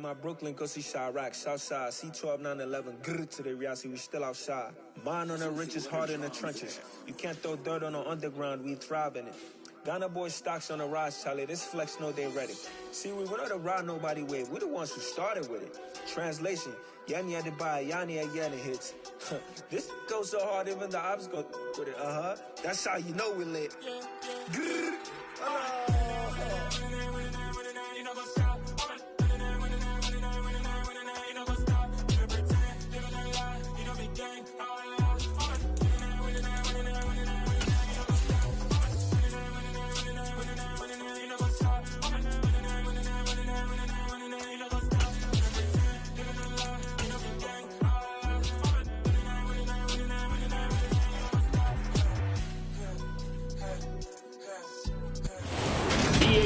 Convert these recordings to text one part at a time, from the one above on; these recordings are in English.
my Brooklyn, go see Chirac, Southside, C12, 911, grrr to the Riasi, we still outside. Mine on the richest, heart in the trenches. You can't throw dirt on the underground, we thrive in it. Ghana boys stocks on the rise, Charlie, this flex know they ready. See, we were not the ride nobody with, we're the ones who started with it. Translation, Yanni had to buy, Yanni again it hits. This goes so hard, even the ops go with it, That's how you know we lit. Grrr.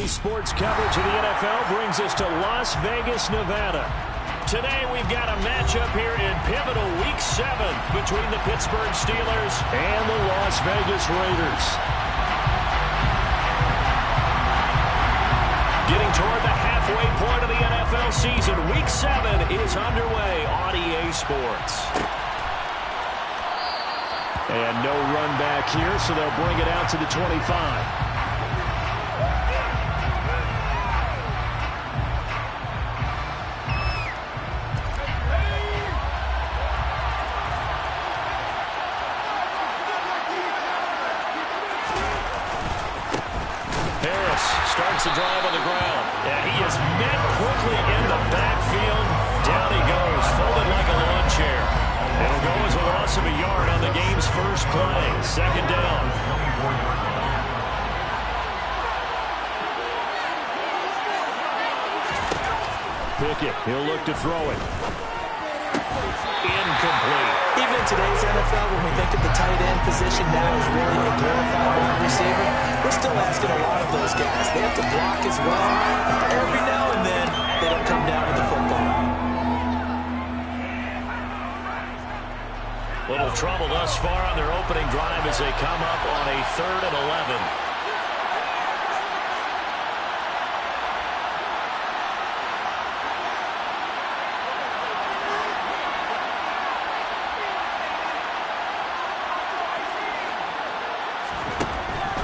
Sports coverage of the NFL brings us to Las Vegas, Nevada. Today we've got a matchup here in pivotal Week 7 between the Pittsburgh Steelers and the Las Vegas Raiders. Getting toward the halfway point of the NFL season, Week 7 is underway on EA Sports. And no run back here, so they'll bring it out to the 25. Starts the drive on the ground. And he is met quickly in the backfield. Down he goes, folded like a lawn chair. It'll go as a loss of a yard on the game's first play. Second down. Pickett, he'll look to throw it. Incomplete. Even in today's NFL, when we think of the tight end position now as really a glorified wide receiver, we're still asking a lot of those guys. They have to block as well. Every now and then, they don't come down with the football. Little trouble thus far on their opening drive as they come up on a 3rd and 11.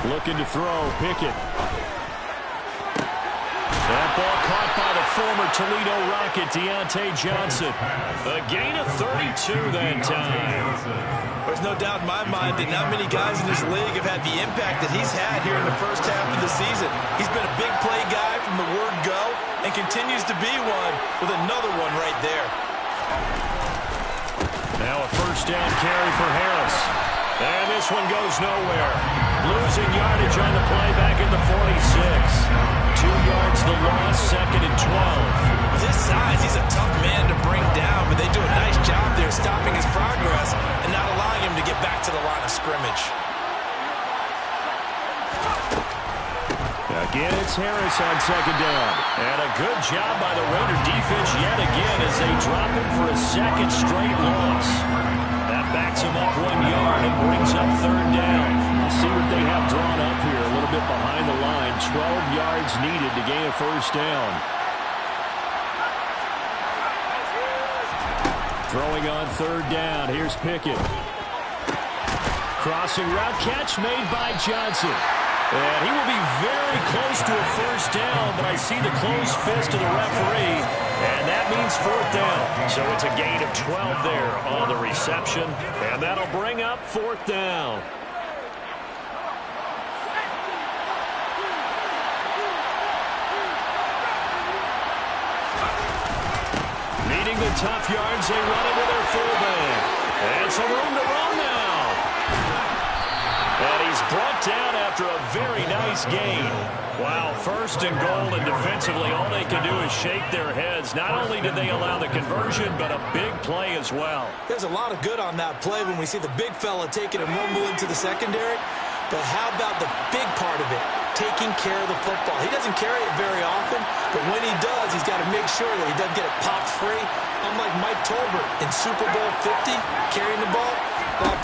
Looking to throw, Pickett. That ball caught by the former Toledo Rocket, Deontay Johnson. A gain of 32 that time. There's no doubt in my mind that not many guys in this league have had the impact that he's had here in the first half of the season. He's been a big play guy from the word go and continues to be one with another one right there. Now a first down carry for Harris. And this one goes nowhere. Losing yardage on the play back at the 46. 2 yards the loss, 2nd and 12. With his size, he's a tough man to bring down, but they do a nice job there stopping his progress and not allowing him to get back to the line of scrimmage. Again, it's Harris on 2nd down. And a good job by the Raider defense yet again as they drop him for a 2nd straight loss. That backs him up 1 yard and brings up 3rd down. We'll see what they have drawn up here. A little bit behind the line. 12 yards needed to gain a first down. Throwing on 3rd down. Here's Pickett. Crossing route catch made by Johnson. And he will be very close to a first down, but I see the closed fist of the referee, and that means 4th down. So it's a gain of 12 there on the reception, and that'll bring up 4th down. Needing the tough yards, they run into their fullback. And some room to run now. And he's brought down after a very nice gain. Wow, 1st and goal, and defensively all they can do is shake their heads. Not only did they allow the conversion, but a big play as well. There's a lot of good on that play when we see the big fella taking a rumble into the secondary. But how about the big part of it, taking care of the football? He doesn't carry it very often, but when he does, he's got to make sure that he doesn't get it popped free. Unlike Mike Tolbert in Super Bowl 50, carrying the ball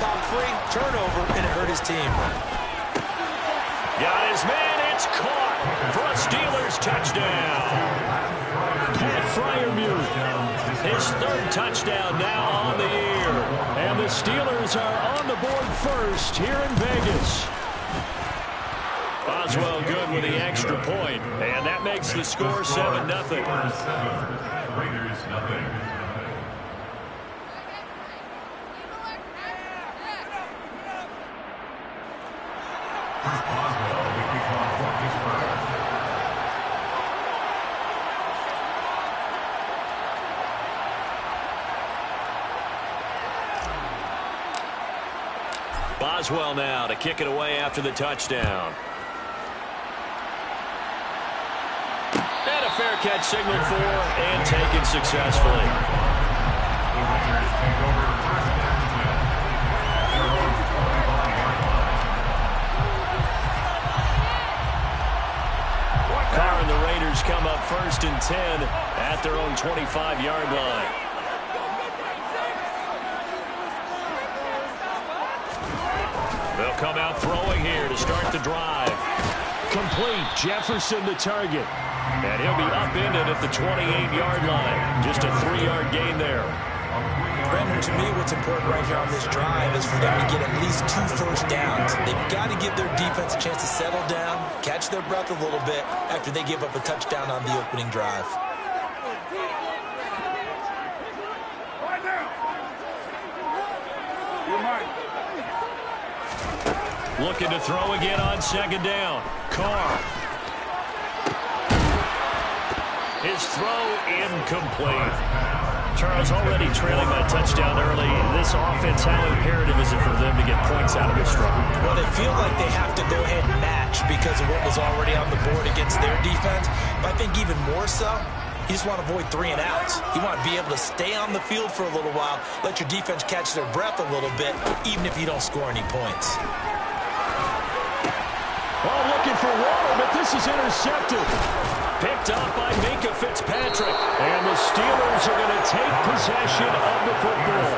popped free, turnover, and it hurt his team. Got his man, it's caught for a Steelers touchdown. Pat Freiermuth His third touchdown now on the year. And the Steelers are on the board first here in Vegas. Boswell good with the extra point, and that makes the score 7-0. Raiders nothing. Chris Boswell, the kickoff for Pittsburgh. Boswell now to kick it away after the touchdown. And a fair catch signaled for and taken successfully. The Raiders take over first and 10. Their own 25-yard line. Carr and the Raiders come up first and 10 at their own 25-yard line. They'll come out throwing here to start the drive. Complete. Jefferson the target. And he'll be upended at the 28-yard line. Just a 3-yard gain there. Brandon, to me, what's important right here on this drive is for them to get at least 2 first downs. They've got to give their defense a chance to settle down, catch their breath a little bit after they give up a touchdown on the opening drive. Looking to throw again on second down. Carr. His throw incomplete. Charles already trailing that touchdown early. This offense, how imperative is it for them to get points out of this struggle? Well, they feel like they have to go ahead and match because of what was already on the board against their defense. But I think even more so, you just want to avoid 3 and outs. You want to be able to stay on the field for a little while, let your defense catch their breath a little bit, even if you don't score any points. Oh, looking for water, but this is intercepted. Picked up by Minkah Fitzpatrick. And the Steelers are going to take possession of the football.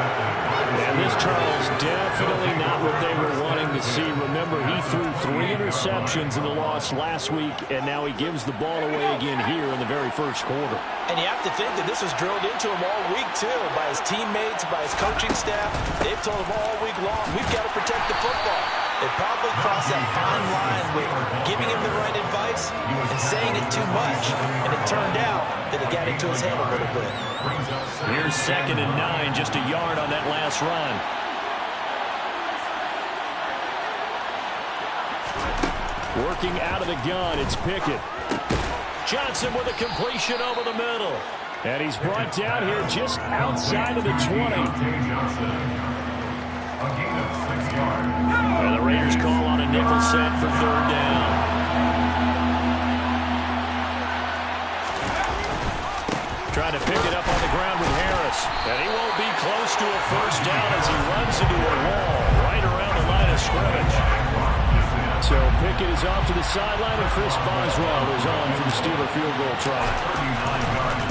And this, Charles, definitely not what they were wanting to see. Remember, he threw 3 interceptions in the loss last week, and now he gives the ball away again here in the very first quarter. And you have to think that this was drilled into him all week, too, by his teammates, by his coaching staff. They've told him all week long, we've got to protect the football. They probably crossed that fine line with giving him the right advice and saying it too much. And it turned out that it got into his head a little bit. Here's 2nd and 9, just a yard on that last run. Working out of the gun, it's Pickett. Johnson with a completion over the middle. And he's brought down here just outside of the 20. A gain of 6 yards. And the Raiders call on a nickel set for 3rd down. Trying to pick it up on the ground with Harris. And he won't be close to a first down as he runs into a wall right around the line of scrimmage. So Pickett is off to the sideline, and Chris Boswell is on for the Steeler field goal try. 39 yards.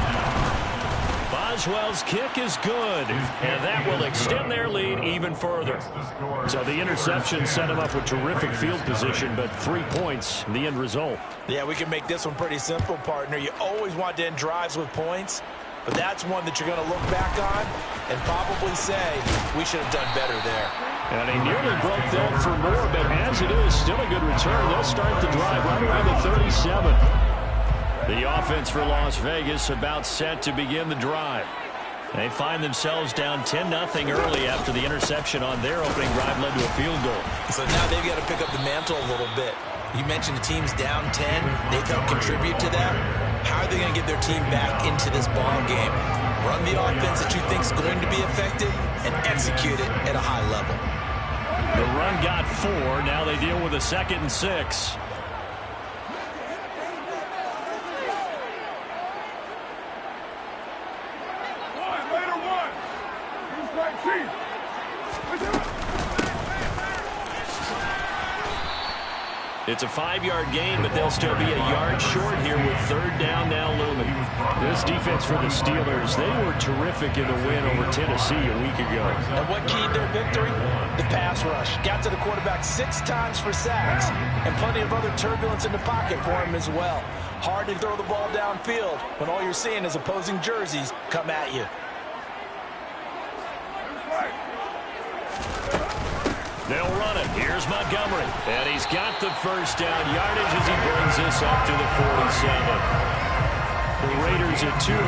Boswell's kick is good, and that will extend their lead even further. So the interception set him up with terrific field position, but 3 points, the end result. Yeah, we can make this one pretty simple, partner. You always want to end drives with points, but that's one that you're going to look back on and probably say, we should have done better there. And he nearly broke that for more, but as it is, still a good return. They'll start the drive right around the 37. The offense for Las Vegas about set to begin the drive. They find themselves down 10-0 early after the interception on their opening drive led to a field goal. So now they've got to pick up the mantle a little bit. You mentioned the team's down 10. They've helped contribute to that. How are they going to get their team back into this ball game? Run the offense that you think is going to be effective and execute it at a high level. The run got 4. Now they deal with a 2nd and 6. It's a 5-yard gain, but they'll still be a yard short here with 3rd down now looming. This defense for the Steelers, they were terrific in the win over Tennessee a week ago. And what keyed their victory? The pass rush. Got to the quarterback 6 times for sacks, and plenty of other turbulence in the pocket for him as well. Hard to throw the ball downfield when all you're seeing is opposing jerseys come at you. They'll run it. Here's Montgomery. And he's got the first down yardage as he brings this up to the 47. The Raiders at 2-4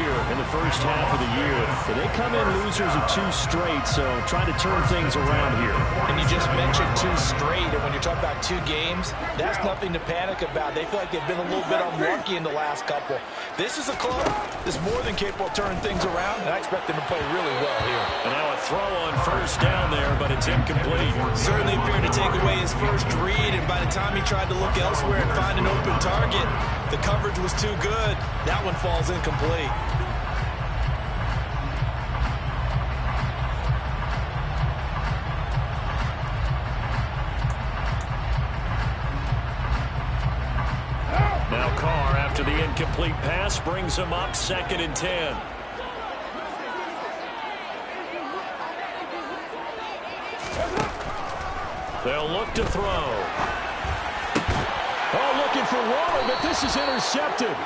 here in the first half of the year. So they come in losers of 2 straight, so trying to turn things around here. And you just mentioned 2 straight, and when you're talking about 2 games, that's nothing to panic about. They feel like they've been a little bit unlucky in the last couple. This is a club that's more than capable of turning things around, and I expect them to play really well here. And now a throw on first down there, but it's incomplete. Certainly appeared to take away his first read, and by the time he tried to look elsewhere and find an open target, the coverage was too good. That one falls incomplete. Now Carr, after the incomplete pass, brings him up 2nd and 10. They'll look to throw. Oh, looking for Waller, but this is intercepted.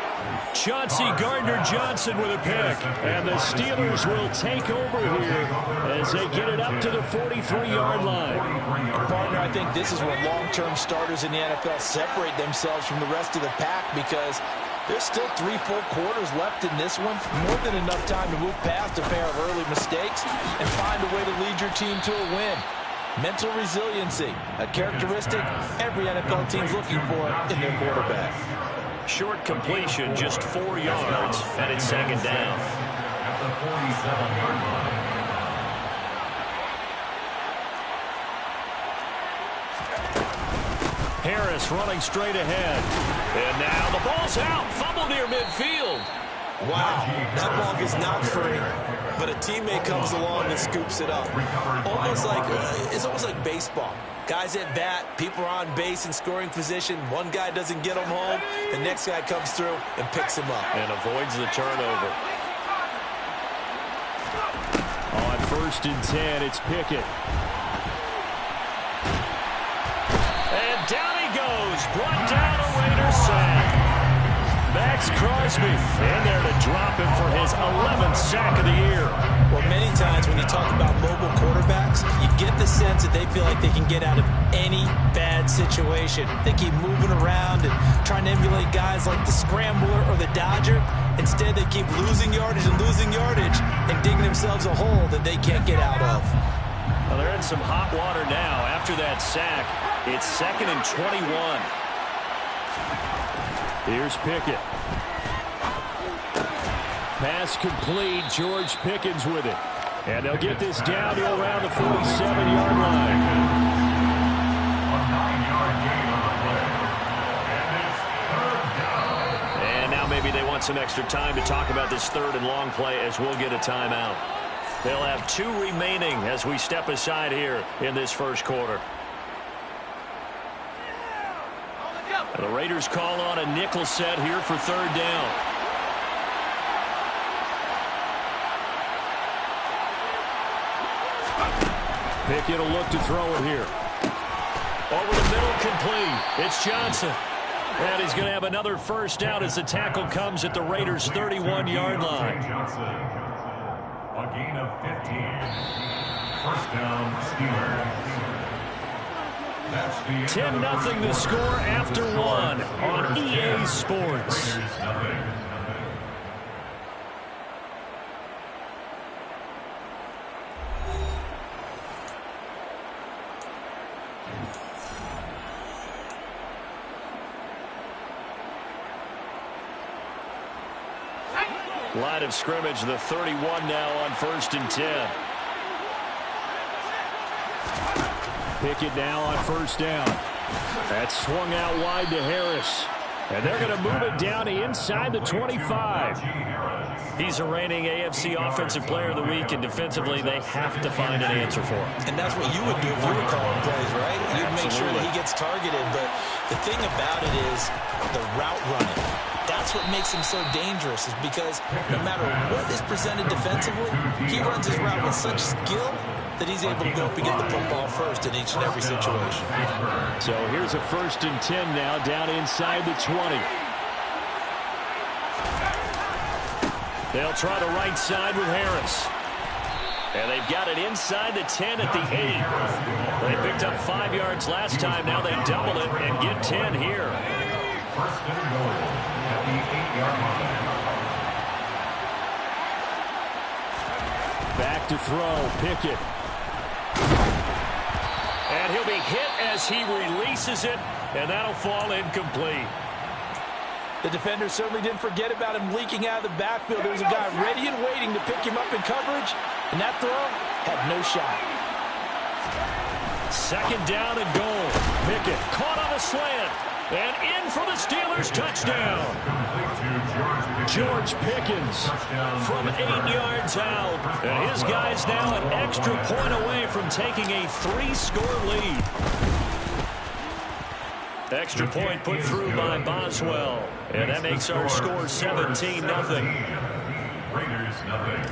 Chauncey Gardner-Johnson with a pick. And the Steelers will take over here as they get it up to the 43-yard line. Partner, I think this is where long-term starters in the NFL separate themselves from the rest of the pack, because there's still 3 full quarters left in this one. More than enough time to move past a pair of early mistakes and find a way to lead your team to a win. Mental resiliency, a characteristic every NFL team's looking for in their quarterback. Short completion, just 4 yards, and it's 2nd down. At the 47-yard line. Harris running straight ahead. And now the ball's out. Fumble near midfield. Wow, that ball gets knocked free, but a teammate comes along and scoops it up. It's almost like baseball. Guys at bat, people are on base in scoring position. One guy doesn't get him home, the next guy comes through and picks him up. And avoids the turnover. On 1st and 10, it's Pickett. And down he goes. Brought down a Raiders sack. Max Crosby in there to drop him for his 11th sack of the year. Well, many times when you talk about mobile quarterbacks, you get the sense that they feel like they can get out of any bad situation. They keep moving around and trying to emulate guys like the Scrambler or the Dodger. Instead, they keep losing yardage and digging themselves a hole that they can't get out of. Well, they're in some hot water now. After that sack, it's 2nd and 21. Here's Pickett. Pass complete. George Pickens with it. And they'll get this down to around the 47-yard line. A 9-yard gain on the play. And it's 3rd down. And now maybe they want some extra time to talk about this 3rd and long play, as we'll get a timeout. They'll have 2 remaining as we step aside here in this first quarter. The Raiders call on a nickel set here for 3rd down. Pickett will look to throw it here. Over the middle, complete. It's Johnson. And he's going to have another first down as the tackle comes at the Raiders' 31-yard line. Johnson, a gain of 15. 1st down, Steelers. 10-0 the score after 1 on EA Sports. Line of scrimmage, the 31 now on 1st and 10. Pickett now on 1st down. That's swung out wide to Harris. And they're going to move it down to inside the 25. He's a reigning AFC Offensive Player of the Week, and defensively they have to find an answer for him. And that's what you would do if you were calling plays, right? You'd make sure that he gets targeted. But the thing about it is the route running. That's what makes him so dangerous, is because no matter what is presented defensively, he runs his route with such skill that he's able to go up and get the football first in each and every situation. So here's a 1st and 10 now, down inside the 20. They'll try the right side with Harris. And they've got it inside the 10 at the 8. They picked up 5 yards last time. Now they double it and get 10 here. First and goal at the 8-yard line. Back to throw, Pickett. And he'll be hit as he releases it, and that'll fall incomplete. The defender certainly didn't forget about him leaking out of the backfield. There was a guy ready and waiting to pick him up in coverage, and that throw had no shot. Second down and goal. Pickett caught on a slant, and in for the Steelers touchdown. George Pickens from 8 yards out. And his guy's now an extra point away from taking a 3-score lead. Extra point put through by Boswell. And that makes our score 17-0. Raiders, nothing.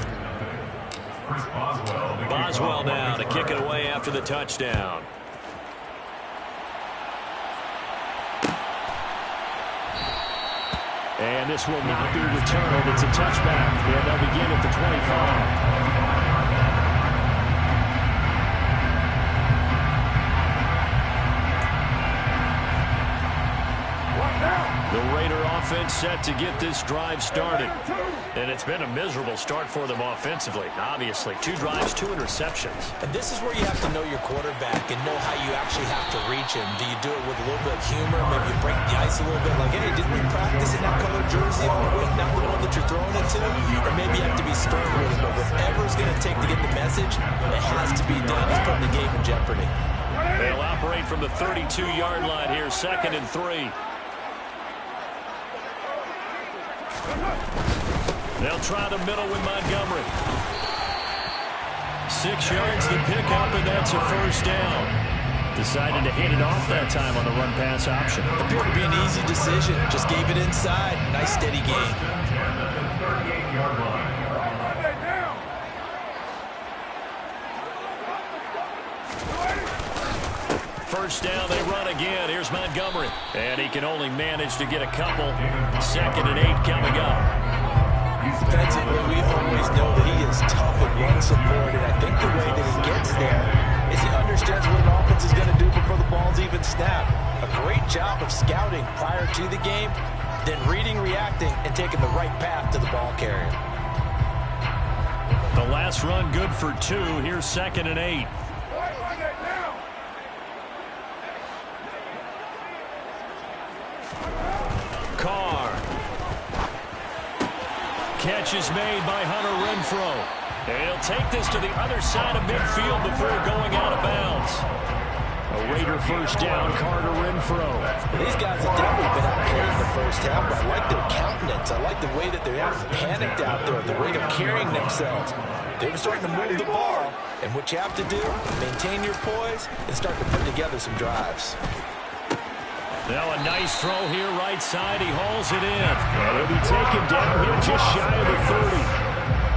Boswell now to kick it away after the touchdown. And this will not be returned. It's a touchback. And they'll begin at the 25. The Raider offense set to get this drive started. And it's been a miserable start for them offensively. Obviously, 2 drives, 2 interceptions. And this is where you have to know your quarterback and know how you actually have to reach him. Do you do it with a little bit of humor? Maybe you break the ice a little bit like, hey, didn't we practice in that color jersey all week, not the one that you're throwing it to? Or maybe you have to be stern with him. But whatever it's going to take to get the message, it has to be done. He's putting the game in jeopardy. They'll operate from the 32-yard line here, 2nd and 3. They'll try the middle with Montgomery. 6 yards to pick up, and that's a first down. Decided to hit it off that time on the run-pass option. Appeared to be an easy decision. Just gave it inside. Nice, steady game. First down, they run again. Here's Montgomery. And he can only manage to get a couple. 2nd and 8 coming up. Defensively, we always know that he is tough in run support, and I think the way that he gets there is he understands what an offense is going to do before the ball's even snapped. A great job of scouting prior to the game, then reading, reacting, and taking the right path to the ball carrier. The last run good for 2. Here's 2nd and 8. Carr. Catch is made by Hunter Renfrow. And he'll take this to the other side of midfield before going out of bounds. A Raider first down, Carter Renfrow. These guys have definitely been outplayed in the first half, but I like their countenance. I like the way that they're not panicked out there, the way they're carrying themselves. They're starting to move the ball, and what you have to do, maintain your poise and start to put together some drives. Now a nice throw here right side. He hauls it in. And he'll be taken down here just shy of the 30.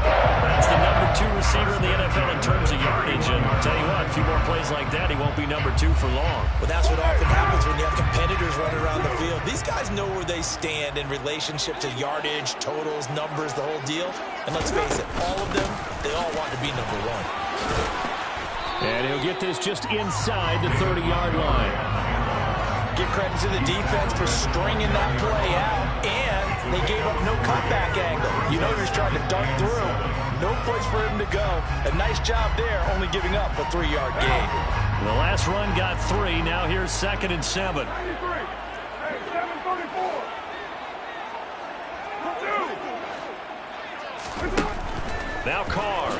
That's the number 2 receiver in the NFL in terms of yardage. And I'll tell you what, a few more plays like that, he won't be number 2 for long. Well, that's what often happens when you have competitors running around the field. These guys know where they stand in relationship to yardage, totals, numbers, the whole deal. And let's face it, all of them, they all want to be number 1. And he'll get this just inside the 30-yard line. Give credit to the defense for stringing that play out, and they gave up no cutback angle. You know he was trying to dart through. No place for him to go. A nice job there, only giving up a 3-yard gain. The last run got 3. Now here's 2nd and 7. Now Carr.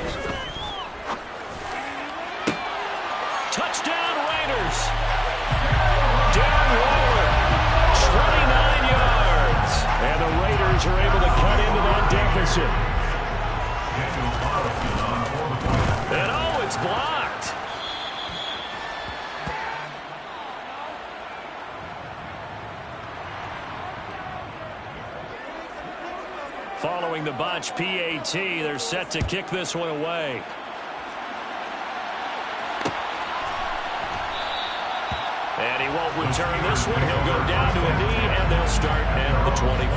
Touchdown Raiders. Down lower, 29 yards. And the Raiders are able to cut into that deficit. And oh, it's blocked. Following the botch PAT, they're set to kick this one away. And he won't return this one. He'll go down to a knee, and they'll start at the 25.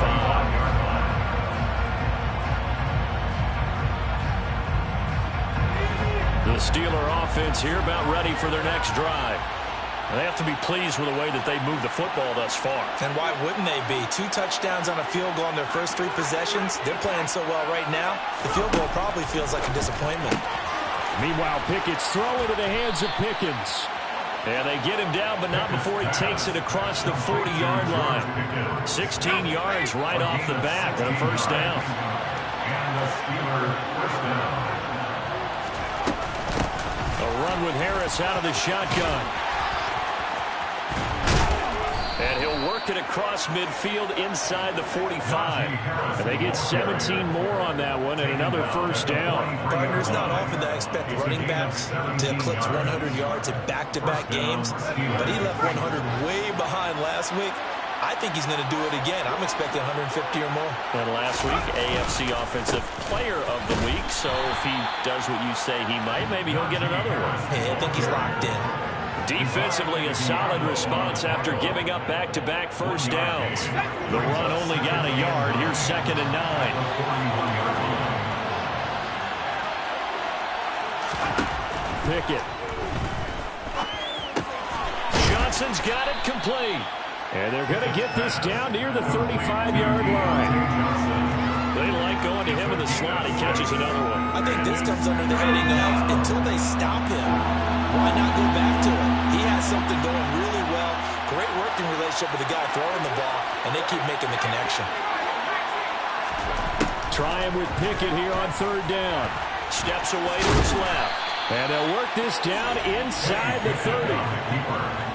The Steeler offense here about ready for their next drive. They have to be pleased with the way that they moved the football thus far. And why wouldn't they be? 2 touchdowns on a field goal in their first 3 possessions. They're playing so well right now, the field goal probably feels like a disappointment. Meanwhile, Pickett's throwing to the hands of Pickens. And they get him down, but not before he takes it across the 40-yard line. 16 yards right off the bat and a first down. And the Steeler first down. A run with Harris out of the shotgun. And he'll work it across midfield inside the 45. And they get 17 more on that one and another first down. Gardner's not often that I expect running backs to eclipse 100 yards in back-to-back games, but he left 100 way behind last week. I think he's going to do it again. I'm expecting 150 or more. And last week, AFC Offensive Player of the Week. So if he does what you say he might, maybe he'll get another one. Yeah, I think he's locked in. Defensively, a solid response after giving up back-to-back first downs. The run only got a yard. Here's 2nd and 9. Pickett. Johnson's got it complete. And they're going to get this down near the 35-yard line. They like going to him in the slot. He catches another one. I think this comes under the heading of until they stop him, why not go back to it? He has something going really well. Great working relationship with the guy throwing the ball, and they keep making the connection. Try him with Pickett here on 3rd down. Steps away to his left. And they'll work this down inside the 30.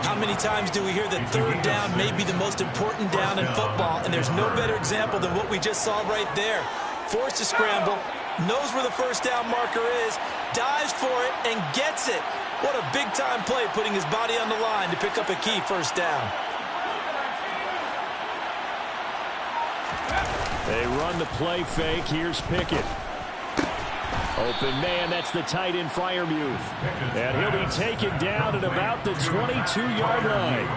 How many times do we hear that 3rd down may be the most important down in football, and there's no better example than what we just saw right there. Forced to scramble, knows where the first down marker is, dives for it, and gets it. What a big-time play, putting his body on the line to pick up a key first down. They run the play fake. Here's Pickett. Open man, that's the tight end Freiermuth. And he'll be taken down at about the 22-yard line.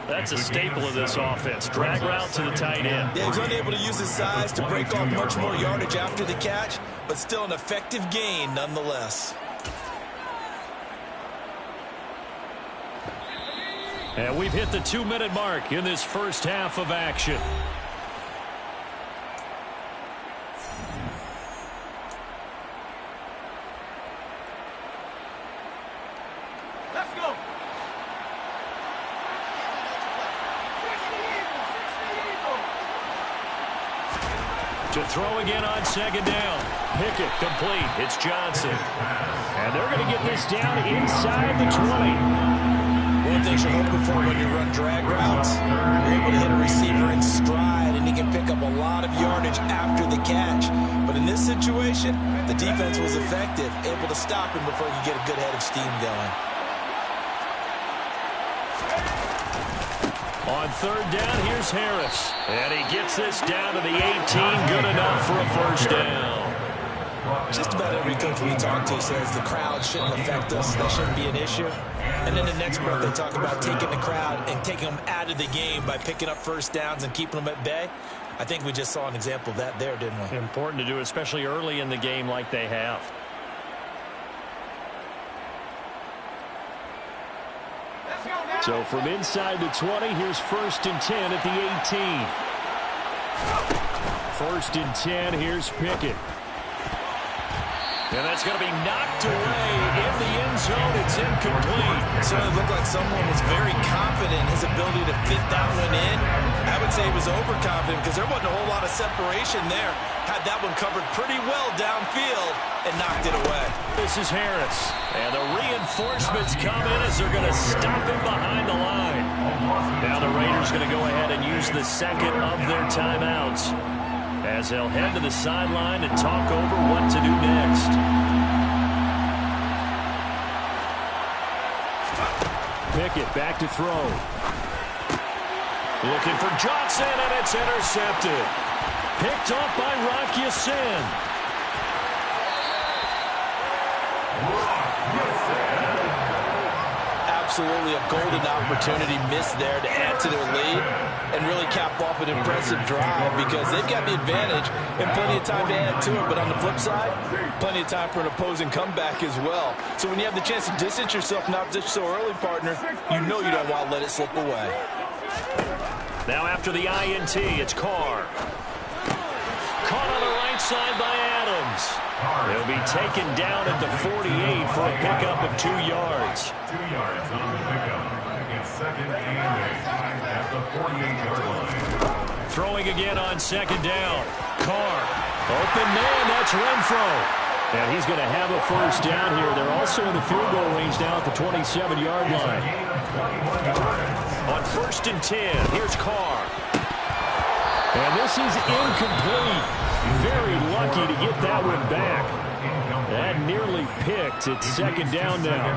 That's a staple of this offense. Drag route to the tight end. Yeah, he's unable to use his size to break off much more yardage after the catch, but still an effective gain nonetheless. And we've hit the 2-minute mark in this first half of action. To throw again on 2nd down. Pickett complete. It's Johnson. And they're going to get this down inside the 20. One thing you're hoping for when you run drag routes, you're able to hit a receiver in stride, and he can pick up a lot of yardage after the catch. But in this situation, the defense was effective, able to stop him before he could get a good head of steam going. On 3rd down, here's Harris. And he gets this down to the 18. Good enough for a first down. Just about every coach we talk to says the crowd shouldn't affect us. That shouldn't be an issue. And then the next breath they talk about taking the crowd and taking them out of the game by picking up first downs and keeping them at bay. I think we just saw an example of that there, didn't we? Important to do, especially early in the game like they have. So from inside the 20, here's 1st and 10 at the 18. 1st and 10, here's Pickett. And that's going to be knocked away in the end zone. It's incomplete. Certainly looked like someone was very confident in his ability to fit that one in. I would say he was overconfident because there wasn't a whole lot of separation there. Had that one covered pretty well downfield and knocked it away. This is Harris. And the reinforcements come in as they're going to stop him behind the line. Now the Raiders going to go ahead and use the 2nd of their timeouts, as they'll head to the sideline and talk over what to do next. Pickett back to throw. Looking for Johnson, and it's intercepted. Picked off by Rock Ya-Sin. Absolutely a golden opportunity missed there to add to their lead and really cap off an impressive drive because they've got the advantage and plenty of time to add to it. But on the flip side, plenty of time for an opposing comeback as well. So when you have the chance to distance yourself from opposition so early, partner, you know you don't want to let it slip away. Now after the INT, it's Carr. Caught on the right side by Adams. He'll be taken down at the 48 for a pickup of 2 yards. 2 yards on the pickup. It's 2nd and 8 at the 48-yard line. Throwing again on 2nd down. Carr. Open man, that's Renfro. And he's going to have a first down here. They're also in the field goal range now at the 27-yard line. On 1st and 10, here's Carr. And this is incomplete. Very lucky to get that one back. That nearly picked. It's 2nd down now.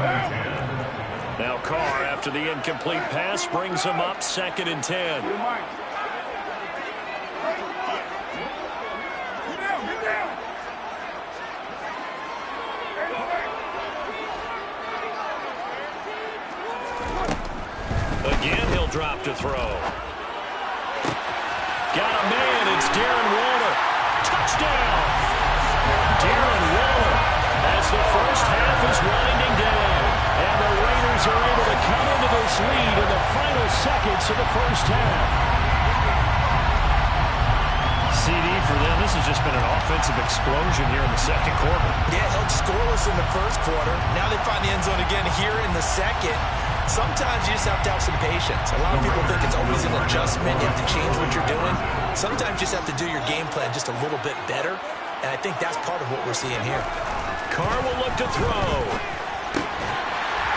Now Carr, after the incomplete pass, brings him up 2nd and 10. Again, he'll drop to throw. Got a man, it's Darren Waller. Touchdown! Darren Waller as the first half is winding down. And the Raiders are able to come into this lead in the final seconds of the first half. CD for them, this has just been an offensive explosion here in the 2nd quarter. Yeah, held scoreless in the 1st quarter. Now they find the end zone again here in the 2nd. Sometimes you just have to have some patience. A lot of people think it's always an adjustment. You have to change what you're doing. Sometimes you just have to do your game plan just a little bit better. And I think that's part of what we're seeing here. Carr will look to throw.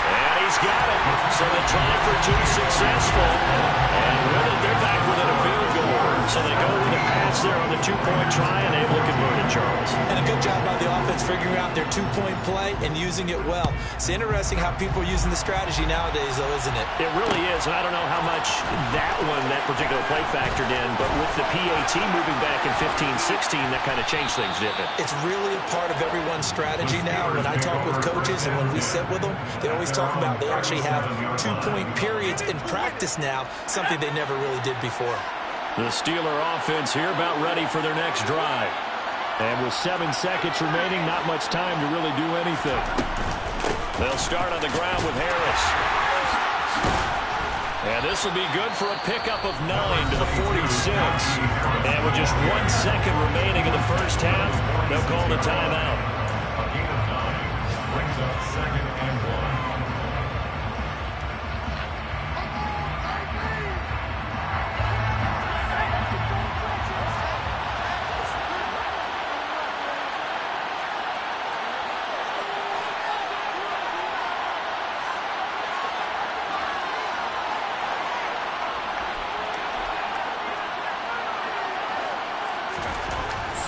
And he's got it. So the try for 2 successful. And with it, they're back within a field goal. So they go with the pass there on the 2-point try and able to convert it, Charles. And a good job by the offense figuring out their 2-point play and using it well. It's interesting how people are using the strategy nowadays, though, isn't it? It really is, and I don't know how much that particular play factored in, but with the PAT moving back in 15-16, that kind of changed things, didn't it? It's really a part of everyone's strategy now. When I talk with coaches and when we sit with them, they always talk about they actually have 2-point periods in practice now, something they never really did before. The Steeler offense here about ready for their next drive. And with 7 seconds remaining, not much time to really do anything. They'll start on the ground with Harris. And this will be good for a pickup of 9 to the 46. And with just 1 second remaining in the first half, they'll call the timeout. A gain of 9 brings up 2nd and 1.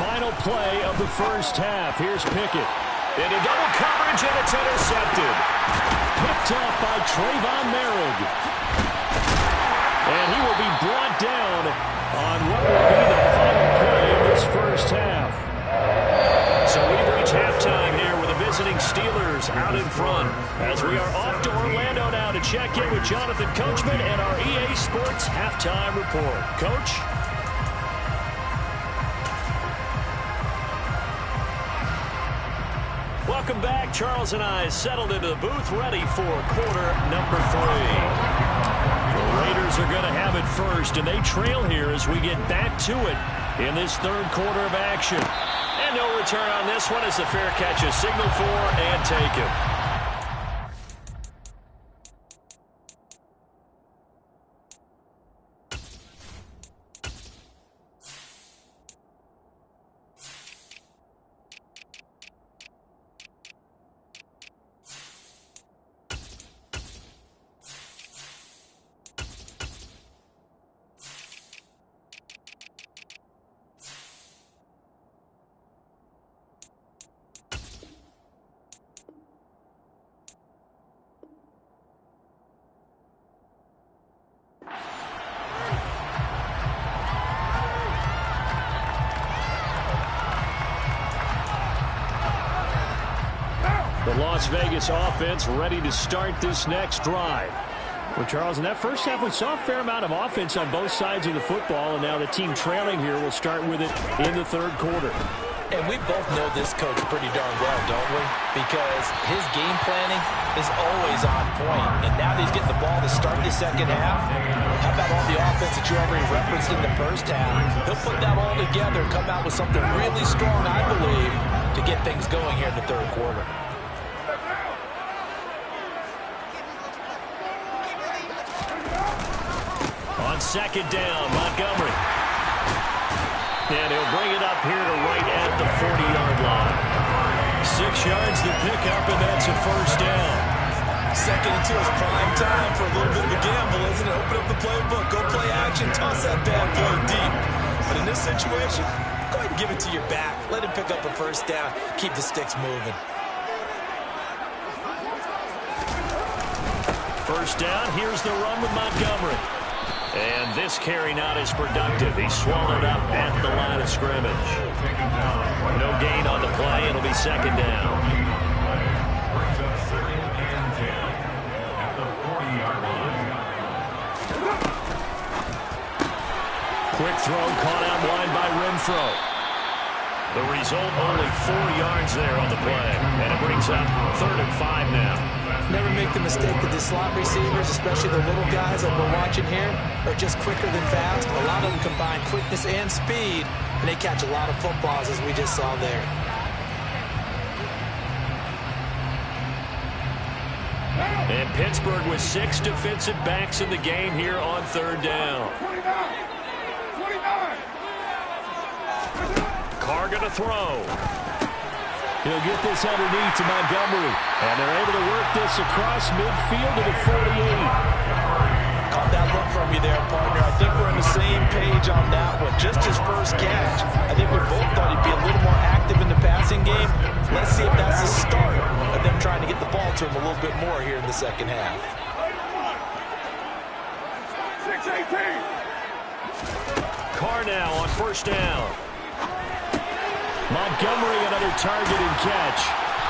Final play of the first half. Here's Pickett. Into double coverage, and it's intercepted. Picked up by Trayvon Merrick. And he will be brought down on what will be the final play of this first half. So we've reached halftime here with the visiting Steelers out in front as we are off to Orlando now to check in with Jonathan Coachman and our EA Sports halftime report. Coach? Welcome back. Charles and I settled into the booth ready for quarter number 3. The Raiders are going to have it first, and they trail here as we get back to it in this 3rd quarter of action. And no return on this one as the fair catch is signaled for and taken. The Las Vegas offense ready to start this next drive. Well, Charles, in that first half, we saw a fair amount of offense on both sides of the football, and now the team trailing here will start with it in the third quarter. And we both know this coach pretty darn well, don't we? Because his game planning is always on point. And now that he's getting the ball to start the second half, how about all the offense that you already referenced in the first half? He'll put that all together and come out with something really strong, I believe, to get things going here in the third quarter. On second down, Montgomery. And he'll bring it up here to right at the 40-yard line. 6 yards to pick up, and that's a first down. Second and 2 is prime time for a little bit of a gamble, isn't it? Open up the playbook, go play action, toss that bad boy deep. But in this situation, go ahead and give it to your back. Let him pick up a first down. Keep the sticks moving. First down, here's the run with Montgomery. And this carry not as productive. He's swallowed up at the line of scrimmage. No gain on the play. It'll be second down. Brings up second and 10 at the 40-yard line. Quick throw caught out wide by Renfro. The result, only 4 yards there on the play. And it brings up 3rd and 5 now. Never make the mistake that the slot receivers, especially the little guys that we're watching here, are just quicker than fast. A lot of them combine quickness and speed, and they catch a lot of footballs, as we just saw there. And Pittsburgh with 6 defensive backs in the game here on 3rd down. 29. Carr going to throw. He'll get this underneath to Montgomery. And they're able to work this across midfield to the 48. Caught that look from you there, partner. I think we're on the same page on that one. Just his first catch. I think we both thought he'd be a little more active in the passing game. Let's see if that's the start of them trying to get the ball to him a little bit more here in the second half. 6-18. Carr now on first down. Montgomery, another target and catch.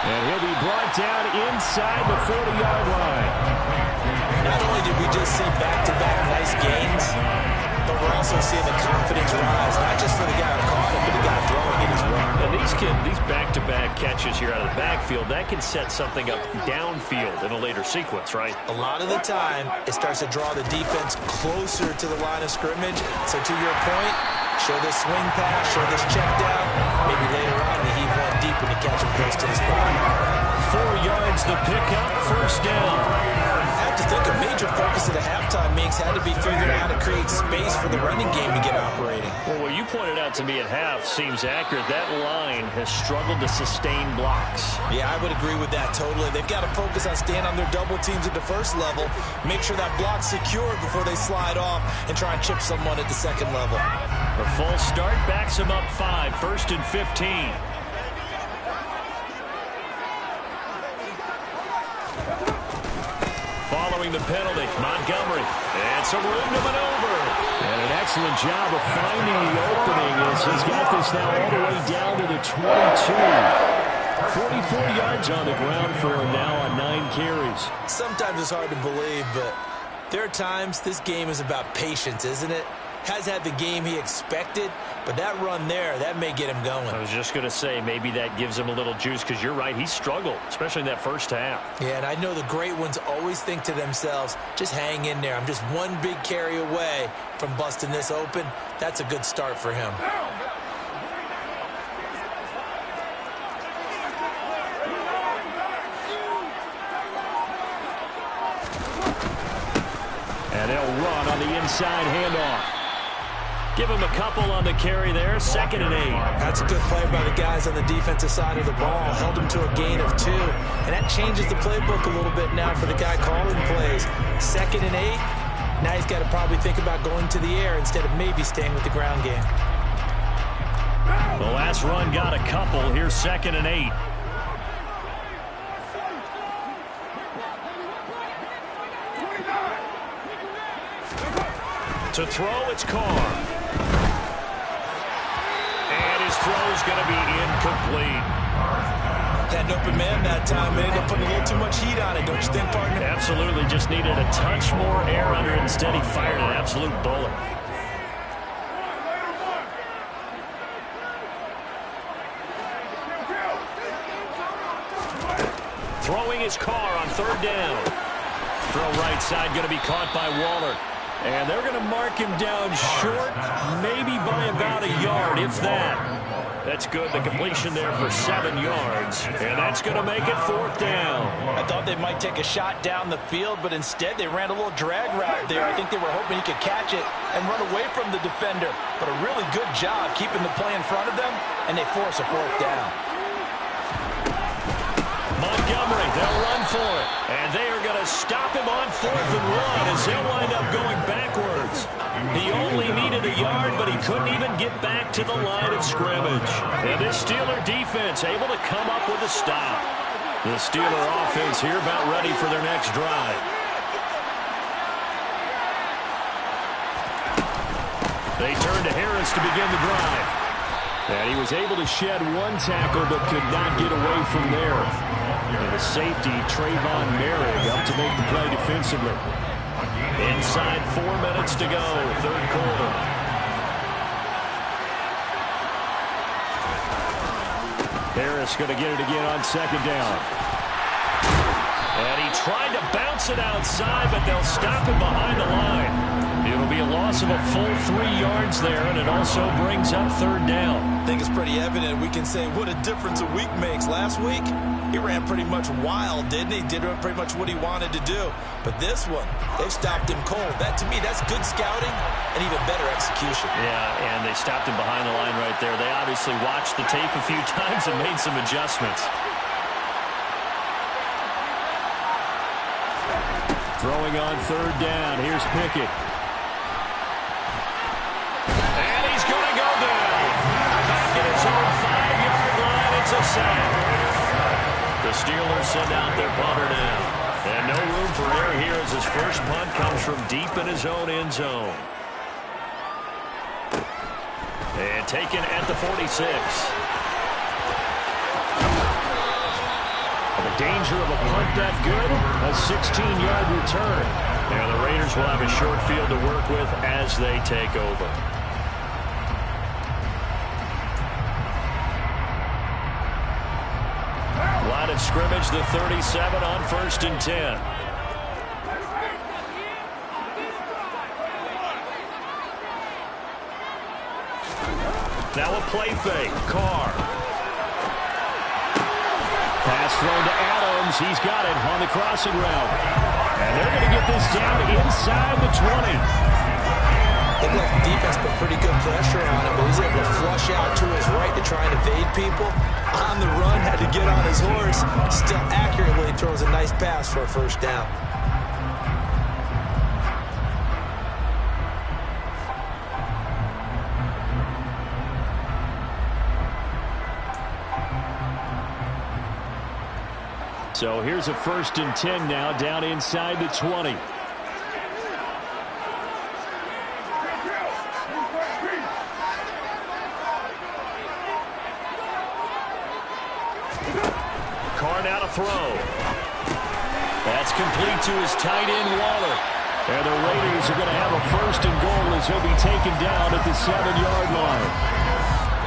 And he'll be brought down inside the 40-yard line. Not only did we just see back-to-back nice gains, but we're also seeing the confidence rise, not just for the guy who caught it, but the guy throwing it as well. And these back-to-back catches here out of the backfield, that can set something up downfield in a later sequence, right? A lot of the time, it starts to draw the defense closer to the line of scrimmage. So to your point, show this swing pass, show this check down. Maybe later on you heave one deep when you catch him close to the spot. 4 yards the pickup, first down. I have to think a major focus of the halftime mix had to be figuring out how to create space for the running game to get operating. Well, what you pointed out to me at half seems accurate. That line has struggled to sustain blocks. Yeah, I would agree with that totally. They've got to focus on staying on their double teams at the first level, make sure that block's secured before they slide off and try and chip someone at the second level. The full start backs him up 5, 1st and 15. Following the penalty, Montgomery. And some room to maneuver. And an excellent job of finding the opening as he's got this now all the way down to the 22. 44 yards on the ground for him now on 9 carries. Sometimes it's hard to believe, but there are times this game is about patience, isn't it? Has had the game he expected, but that run there, that may get him going. I was just going to say, maybe that gives him a little juice, because you're right, he struggled, especially in that first half. Yeah, and I know the great ones always think to themselves, just hang in there. I'm just one big carry away from busting this open. That's a good start for him. And they'll run on the inside handoff. Give him a couple on the carry there, 2nd and 8. That's a good play by the guys on the defensive side of the ball. Held him to a gain of 2. And that changes the playbook a little bit now for the guy calling plays. 2nd and 8. Now he's got to probably think about going to the air instead of maybe staying with the ground game. The last run got a couple. Here's 2nd and 8. To throw, it's Carr. And his throw's going to be incomplete. Had an open man that time. They ended up putting a little too much heat on it, don't you think, partner? Absolutely. Just needed a touch more air under it. Instead, he fired an absolute bullet. Throwing his car on third down. Throw right side going to be caught by Waller. And they're going to mark him down short, maybe by about a yard, if that. That's good. The completion there for 7 yards. And that's going to make it fourth down. I thought they might take a shot down the field, but instead they ran a little drag route there. I think they were hoping he could catch it and run away from the defender. But a really good job keeping the play in front of them, and they force a fourth down. Montgomery, they'll run for it. And they are going to stop him on 4th and 1 as he'll wind up going backwards. He only needed a yard, but he couldn't even get back to the line of scrimmage. And this Steeler defense able to come up with a stop. The Steeler offense here about ready for their next drive. They turn to Harris to begin the drive. And he was able to shed 1 tackle, but could not get away from there. And the safety, Trayvon Merrick, up to make the play defensively. Inside 4 minutes to go, third quarter. Harris going to get it again on second down. And he tried to bounce it outside, but they'll stop him behind the line. It'll be a loss of a full 3 yards there, and it also brings up third down. I think it's pretty evident. We can say what a difference a week makes. Last week, he ran pretty much wild, didn't he? Did pretty much what he wanted to do. But this one, they've stopped him cold. That, to me, that's good scouting and even better execution. Yeah, and they stopped him behind the line right there. They obviously watched the tape a few times and made some adjustments. Throwing on third down. Here's Pickett. And he's going to go down. Back at his own 5-yard line. It's a sack. The Steelers send out their punter now. And no room for error here as his first punt comes from deep in his own end zone. And taken at the 46. The danger of a punt that good, a 16-yard return. And the Raiders will have a short field to work with as they take over. Line of scrimmage, the 37 on 1st and 10. Now a play fake. Carr. Pass thrown to Adams. He's got it on the crossing route. And they're going to get this down inside the 20. They let the defense put pretty good pressure on him, but he's able to flush out to his right to try and evade people. On the run, had to get on his horse. Still accurately throws a nice pass for a first down. So here's a 1st and 10 now, down inside the 20. Carr now to throw. That's complete to his tight end, Waller. And the Raiders are going to have a 1st and goal as he'll be taken down at the 7-yard line.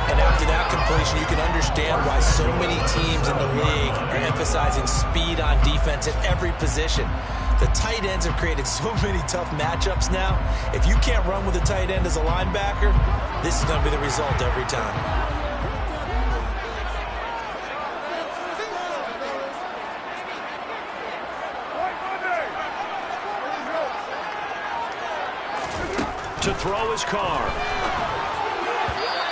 And after that completion, you can understand why so many teams in the league are emphasizing speed on defense at every position. The tight ends have created so many tough matchups now. If you can't run with a tight end as a linebacker, this is going to be the result every time. To throw his Carr.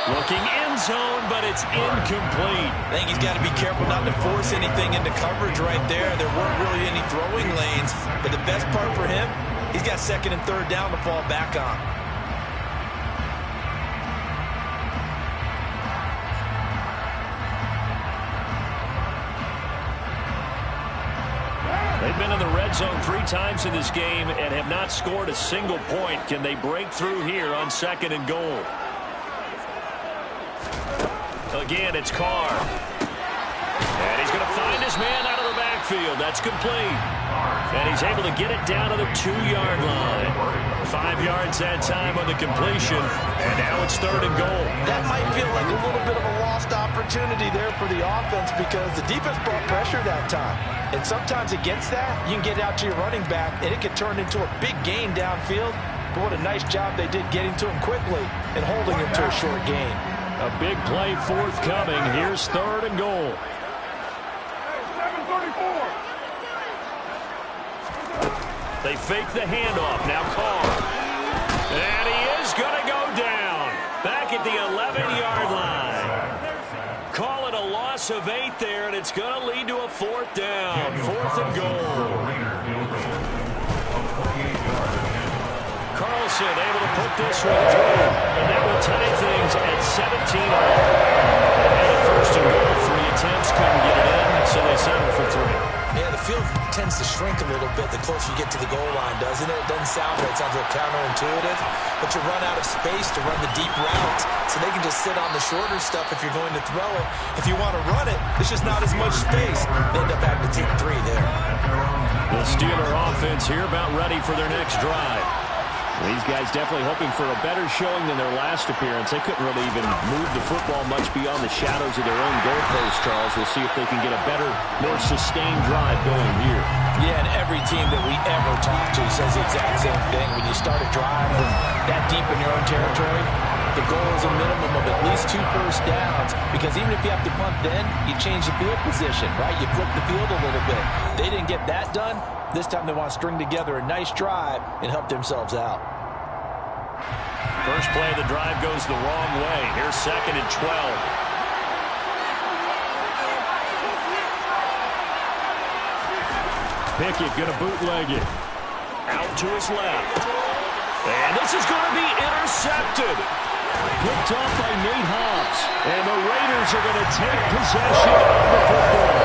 Looking end zone, but it's incomplete. I think he's got to be careful not to force anything into coverage right there. There weren't really any throwing lanes, but the best part for him, he's got 2nd and 3rd down to fall back on. They've been in the red zone 3 times in this game and have not scored a single point. Can they break through here on 2nd and goal? Again, it's Carr. And he's going to backfield. That's complete. And he's able to get it down to the 2-yard line. 5 yards that time on the completion. And now it's 3rd and goal. That might feel like a little bit of a lost opportunity there for the offense because the defense brought pressure that time. And sometimes against that, you can get out to your running back, and it can turn into a big gain downfield. But what a nice job they did getting to him quickly and holding him to a short gain. A big play forthcoming. Here's 3rd and goal. They fake the handoff. Now Carr. And he is going to go down. Back at the 11-yard line. Call it a loss of 8 there, and it's going to lead to a 4th down. 4th and goal. Carlson able to put this one through. And that will tie things at 17 all. And 1st and goal. 3 attempts, couldn't get it in, so they settle for 3. Yeah, the field tends to shrink a little bit the closer you get to the goal line, doesn't it? It doesn't sound right. It sounds a little counterintuitive. But you run out of space to run the deep routes, so they can just sit on the shorter stuff if you're going to throw it. If you want to run it, there's just not as much space. They end up having to take 3 there. The Steeler offense here about ready for their next drive. These guys definitely hoping for a better showing than their last appearance. They couldn't really even move the football much beyond the shadows of their own goalpost, Charles. We'll see if they can get a better, more sustained drive going here. Yeah, and every team that we ever talk to says the exact same thing. When you start a drive from that deep in your own territory, the goal is a minimum of at least 2 first downs, because even if you have to punt then, you change the field position, right? You flip the field a little bit. They didn't get that done. This time they want to string together a nice drive and help themselves out. First play of the drive goes the wrong way. Here's 2nd and 12. Pickett going to bootleg it. Out to his left. And this is going to be intercepted. Picked off by Nate Hobbs. And the Raiders are going to take possession of the football.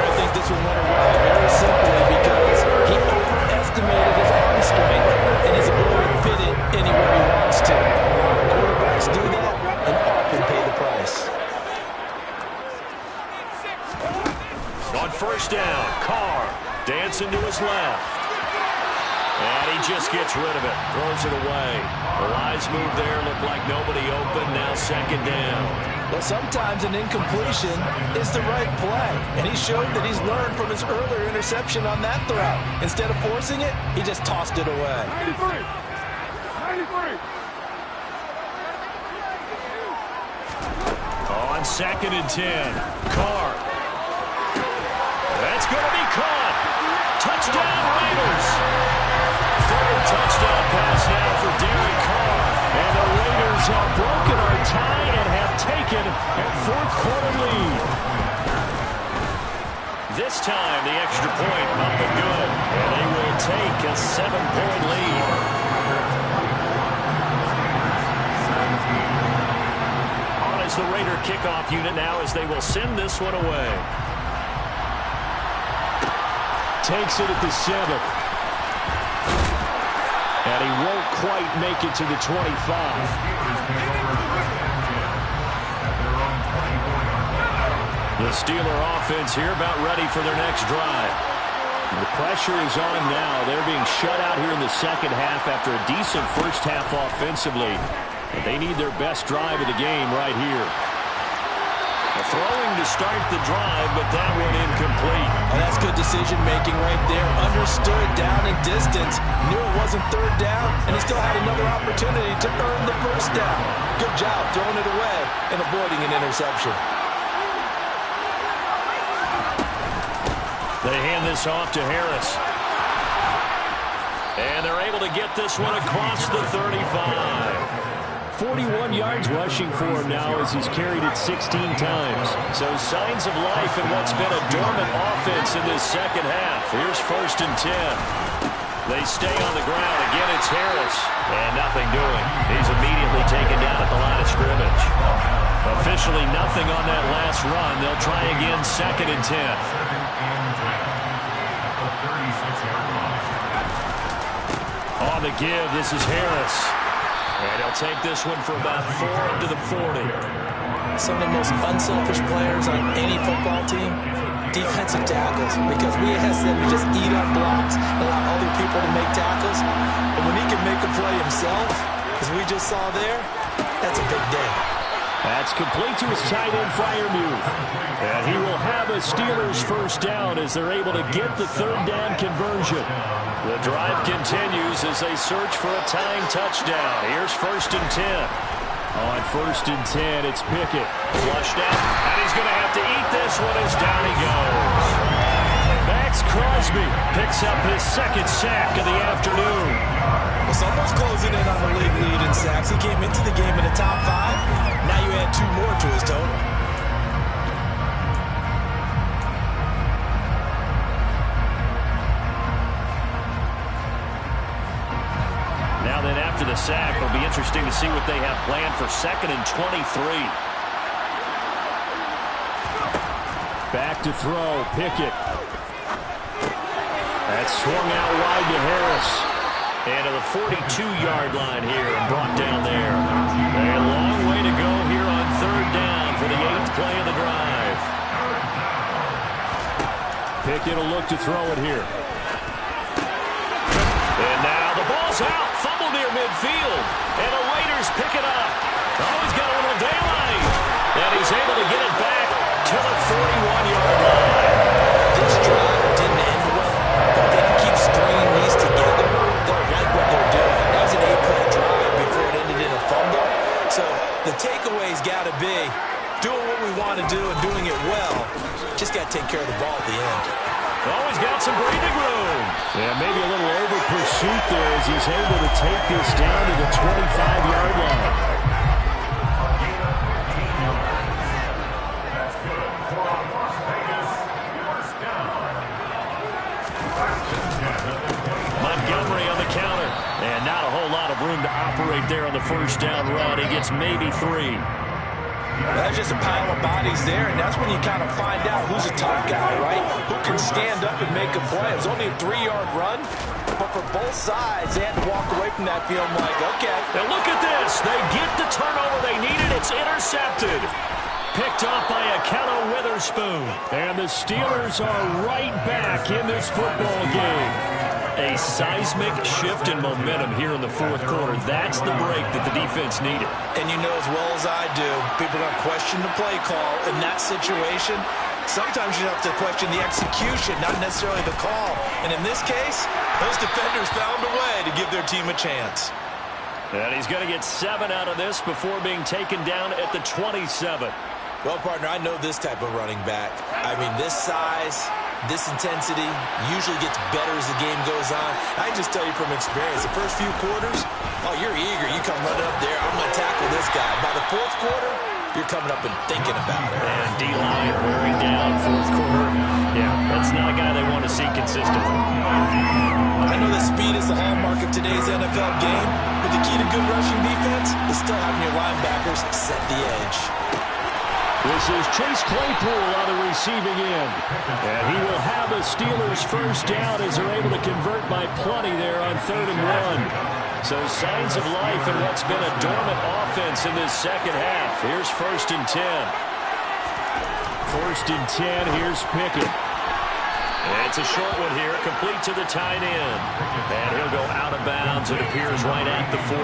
I think this one went away very simply because he overestimated his arm strength and his ability to fit it anywhere he wants to. Quarterbacks do that and often pay the price. On 1st down, Carr dancing to his left. And he just gets rid of it. Throws it away. The Lions move there. Looked like nobody open. Now 2nd down. Well, sometimes an incompletion is the right play. And he showed that he's learned from his earlier interception on that throw. Instead of forcing it, he just tossed it away. 93. On 2nd and 10, Carr. That's going to be caught. Touchdown, Raiders. 3rd touchdown pass now for Derek Carr. And the Raiders have broken our tie and have taken a 4th quarter lead. This time, the extra point up and good. And they will take a 7-point lead. On is the Raider kickoff unit now as they will send this one away. Takes it at the 7th. And he won't quite make it to the 25. The Steeler offense here about ready for their next drive. The pressure is on now. They're being shut out here in the 2nd half after a decent first half offensively. And they need their best drive of the game right here. Throwing to start the drive, but that one incomplete. Oh, that's good decision-making right there. Understood down and distance. Knew it wasn't 3rd down, and he still had another opportunity to earn the 1st down. Good job throwing it away and avoiding an interception. They hand this off to Harris. And they're able to get this one across the 35. 41 yards rushing for him now as he's carried it 16 times. So signs of life in what's been a dormant offense in this 2nd half. Here's 1st and 10. They stay on the ground. Again, it's Harris. And nothing doing. He's immediately taken down at the line of scrimmage. Officially nothing on that last run. They'll try again 2nd and 10. On the give, this is Harris. And he'll take this one for about 4 into the 40. Some of the most unselfish players on any football team defensive tackles because we ask them to just eat up blocks, allow other people to make tackles. But when he can make a play himself, as we just saw there, that's a big day. That's complete to his tight end, Freiermuth. And he will have a Steelers first down as they're able to get the third down conversion. The drive continues as they search for a tying touchdown. Here's 1st and 10. On 1st and 10, it's Pickett. Flushed out, and he's going to have to eat this one as down he goes. Max Crosby picks up his 2nd sack of the afternoon. Well, someone's closing in on the league lead in sacks. He came into the game in the top 5. Now you add 2 more to his total. Now then, after the sack, it'll be interesting to see what they have planned for 2nd and 23. Back to throw, Pickett. That's swung out wide to Harris. And to the 42-yard line here and brought down there. A long way to go here on 3rd down for the 8th play of the drive. Pickett will look to throw it here. And now the ball's out. Fumble near midfield. And the Raiders pick it up. Oh, he's got a little daylight. And he's able to get it back to the 41-yard line. This drive didn't end well, but they can keep stringing these together. They'll like what they're doing. That was an 8-play drive before it ended in a fumble. So the takeaway's got to be doing what we want to do and doing it well. Just got to take care of the ball at the end. Oh, he's got some breathing room. Yeah, maybe a little over pursuit there as he's able to take this down to the 25-yard line. Montgomery on the counter. And not a whole lot of room to operate there on the 1st down run. He gets maybe 3. That's just a pile of bodies there, and that's when you kind of find out who's a tough guy, right? Who can stand up and make a play. It was only a 3-yard run, but for both sides, they had to walk away from that field like, okay. Now look at this. They get the turnover they needed. It's intercepted. Picked off by Akello Witherspoon. And the Steelers are right back in this football game. A seismic shift in momentum here in the 4th quarter. That's the break that the defense needed. And you know as well as I do, people are going to question the play call in that situation. Sometimes you have to question the execution, not necessarily the call. And in this case, those defenders found a way to give their team a chance. And he's going to get 7 out of this before being taken down at the 27. Well, partner, I know this type of running back. I mean, this size, this intensity usually gets better as the game goes on. I can just tell you from experience, the first few quarters, oh, you're eager. You come running up there, I'm going to tackle this guy. By the 4th quarter, you're coming up and thinking about it. And D-line wearing down 4th quarter. Yeah, that's not a guy they want to see consistently. I know that speed is the hallmark of today's NFL game, but the key to good rushing defense is still having your linebackers set the edge. This is Chase Claypool on the receiving end. And he will have a Steelers first down as they're able to convert by plenty there on 3rd and 1. So signs of life in what's been a dormant offense in this 2nd half. Here's 1st and 10. 1st and 10, here's Pickett. And it's a short one here, complete to the tight end. And he'll go out of bounds, it appears, right at the 45.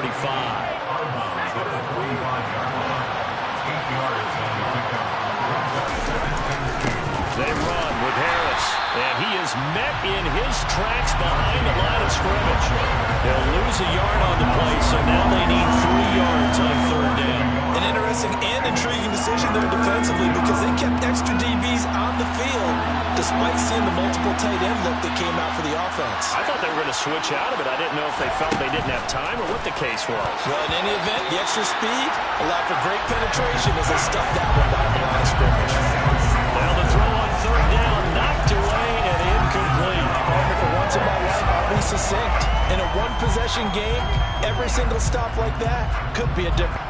They run with Harris, and he is met in his tracks behind the line of scrimmage. They'll lose a yard on the play, so now they need 3 yards on 3rd down. An interesting and intriguing decision there defensively because they kept extra DBs on the field despite seeing the multiple tight end look that came out for the offense. I thought they were going to switch out of it. I didn't know if they felt they didn't have time or what the case was. Well, in any event, the extra speed allowed for great penetration as they stuffed that one behind the line of scrimmage. Now the throw on 3rd down, knocked away and incomplete. Partner, for once in my life, I'll be succinct. In a one-possession game, every single stop like that could be a difference.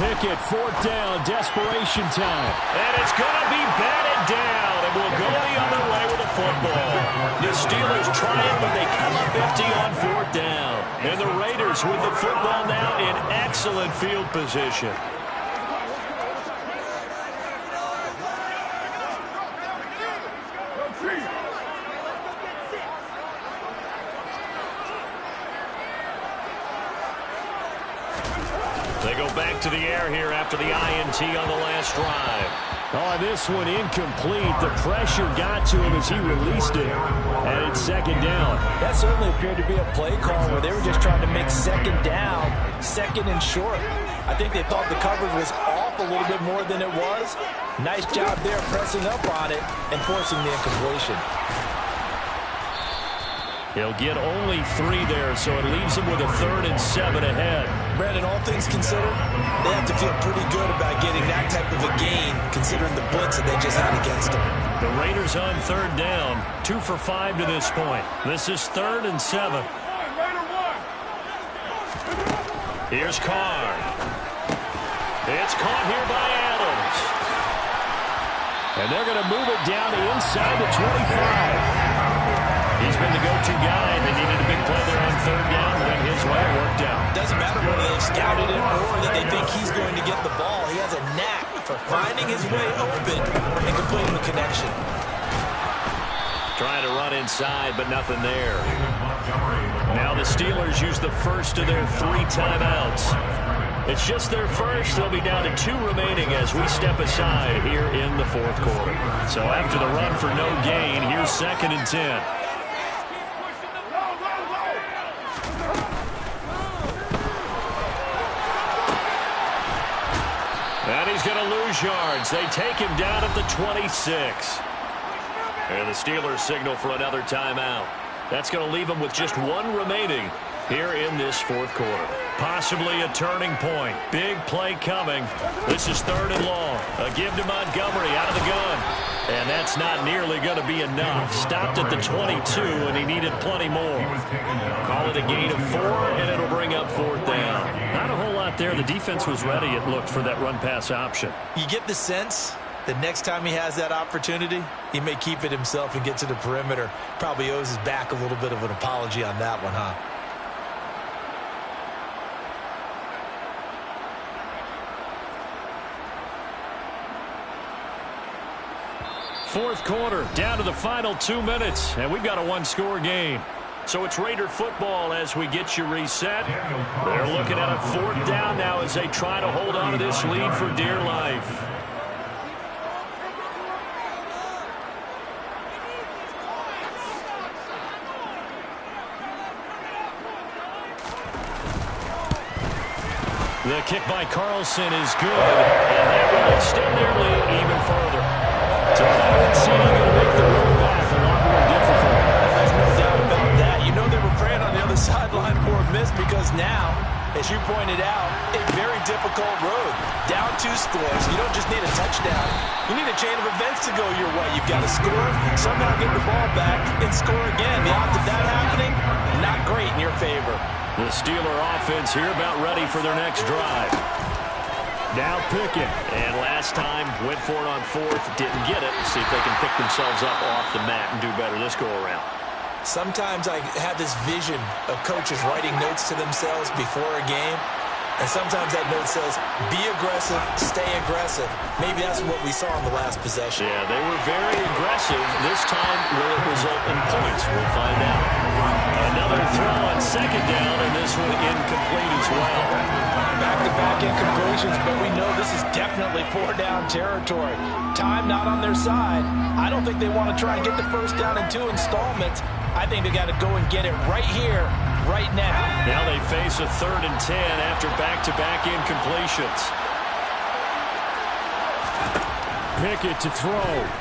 Pickett, 4th down, desperation time. And it's going to be batted down, and we'll go the other way with the football. The Steelers try it, but they come up 50 on 4th down. And the Raiders with the football now in excellent field position. They go back to the air here after the INT on the last drive. Oh, this one incomplete. The pressure got to him as he released it. And it's 2nd down. That certainly appeared to be a play call where they were just trying to make 2nd down, 2nd and short. I think they thought the coverage was off a little bit more than it was. Nice job there pressing up on it and forcing the incompletion. He'll get only 3 there, so it leaves him with a 3rd and 7 ahead. Brandon, all things considered, they have to feel pretty good about getting that type of a gain, considering the blitz that they just had against them. The Raiders on 3rd down, 2 for 5 to this point. This is 3rd and 7. Here's Carr. It's caught here by Adams. And they're going to move it down inside the 25. He's been the go-to guy, and they needed a big play there on 3rd down. Went his way, it worked out. Doesn't matter whether they've scouted it or that they think he's going to get the ball. He has a knack for finding his way open and completing the connection. Trying to run inside, but nothing there. Now the Steelers use the first of their 3 timeouts. It's just their first. They'll be down to 2 remaining as we step aside here in the 4th quarter. So after the run for no gain, here's 2nd and 10. And he's going to lose yards. They take him down at the 26. And the Steelers signal for another timeout. That's going to leave them with just 1 remaining here in this 4th quarter. Possibly a turning point. Big play coming. This is 3rd and long. A give to Montgomery out of the gun. And that's not nearly going to be enough. Stopped at the 22, and he needed plenty more. Call it a gain of 4, and it'll bring up 4th down. Not a whole lot there. The defense was ready, it looked, for that run-pass option. You get the sense that next time he has that opportunity, he may keep it himself and get to the perimeter. Probably owes his back a little bit of an apology on that one, huh? Fourth quarter, down to the final 2 minutes, and we've got a 1-score game. So it's Raider football as we get you reset. They're looking at a 4th down now as they try to hold on to this lead for dear life. The kick by Carlson is good, and that will extend their lead even further. So that would seem going to make the road back a lot more difficult. There's no doubt about that. You know they were praying on the other sideline for a miss because now, as you pointed out, a very difficult road. Down 2 scores. You don't just need a touchdown. You need a chain of events to go your way. You've got to score, somehow get the ball back, and score again. The odds of that happening, not great in your favor. The Steeler offense here about ready for their next drive. Now Pickett. And last time went for it on 4th, didn't get it. See if they can pick themselves up off the mat and do better this go-around. Sometimes I have this vision of coaches writing notes to themselves before a game. And sometimes that note says, be aggressive, stay aggressive. Maybe that's what we saw in the last possession. Yeah, they were very aggressive. This time, will it result in points? We'll find out. Another throw on 2nd down, and this one incomplete as well. Back-to-back incompletions, but we know this is definitely 4-down territory. Time not on their side. I don't think they want to try and get the 1st down in 2 installments. I think they got to go and get it right here, right now. Now they face a 3rd and 10 after back-to-back incompletions. Pickett to throw.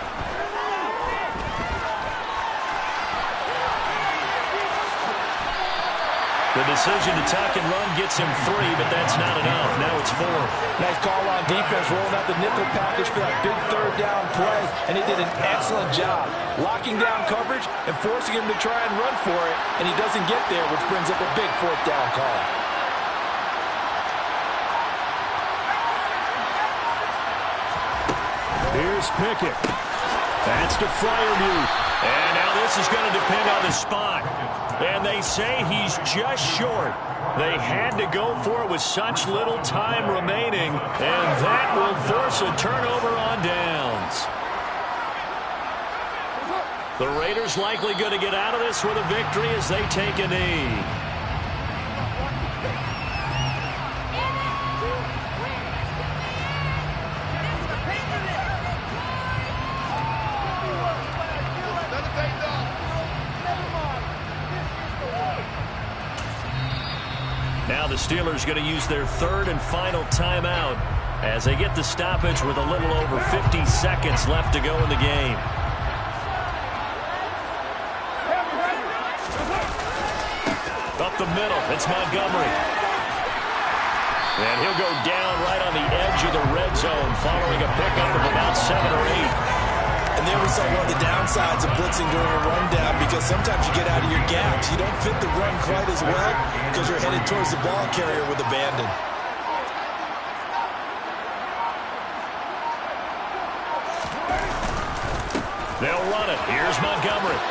The decision to tuck and run gets him 3, but that's not enough. Now it's 4th. Nice call on defense, rolling out the nickel package for that big 3rd down play, and he did an excellent job locking down coverage and forcing him to try and run for it, and he doesn't get there, which brings up a big 4th down call. Here's Pickett. That's to Freiermuth. And now this is going to depend on the spot. And they say he's just short. They had to go for it with such little time remaining. And that will force a turnover on downs. The Raiders likely going to get out of this with a victory as they take a knee. Now the Steelers going to use their third and final timeout as they get the stoppage with a little over 50 seconds left to go in the game. Up the middle, it's Montgomery. And he'll go down right on the edge of the red zone following a pickup of about 7 or 8. And there we saw one of the downsides of blitzing during a rundown, because sometimes you get out of your gaps. You don't fit the run quite as well because you're headed towards the ball carrier with abandon. They'll run it. Here's Montgomery.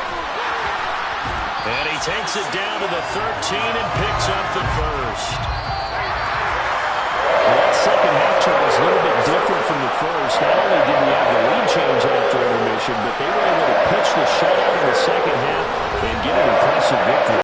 And he takes it down to the 13 and picks up the first. That second half, Charles, a little bit different from the first. Not only did we have the lead change after intermission, but they were able to pitch the shutout in the second half and get an impressive victory.